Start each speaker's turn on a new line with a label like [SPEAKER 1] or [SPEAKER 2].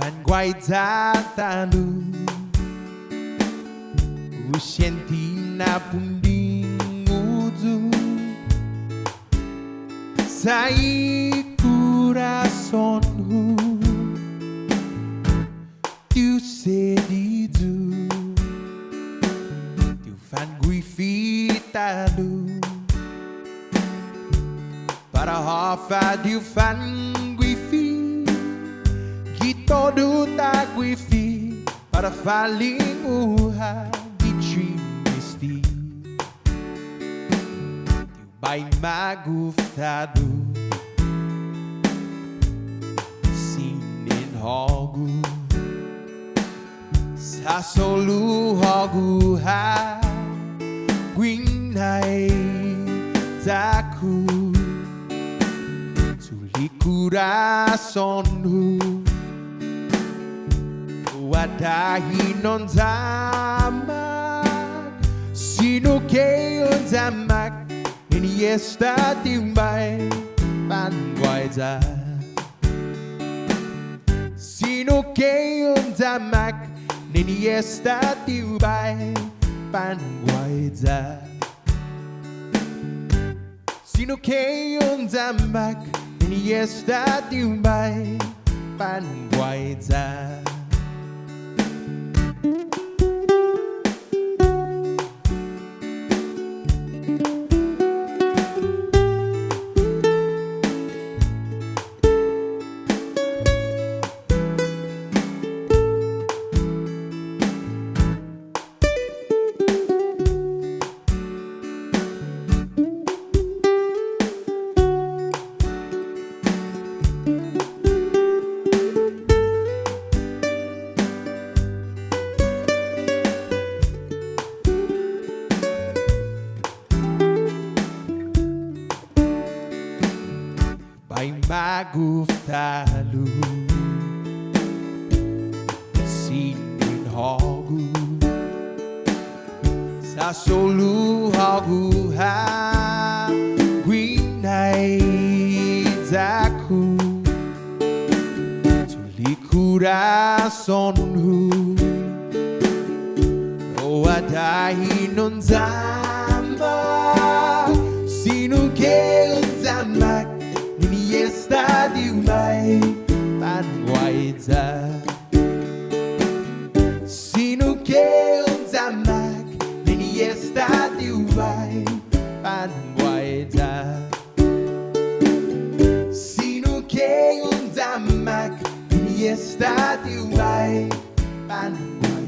[SPEAKER 1] Fan guai tatalu Ushentina punding uzu Sai coraçonhu Tu sedidu Tu fan guifitalu Para hofa du fan guifi Todo tak wifi para faling uha di trimisti Tu bay magufado Sinin hogu Sa solu hogu ha Gwinay taku Tuli coraçonhu Wadahi non zamak Sino que on zamak Ini esta timbay Panguaiza Sino que on zamak Ini esta timbay Panguaiza Sino que on zamak Ini esta timbay Panguaiza Bay maguftalu Sinin hogu Sa solu hogu ha Gwinay zaku Tuli coraçonhu O adahi non zamba Sino que un zamak Nini esta diumay Panguaiza Sino que un zamak Nini esta diumay Panguaiza Sino que un zamak Nini esta diumay Panguaiza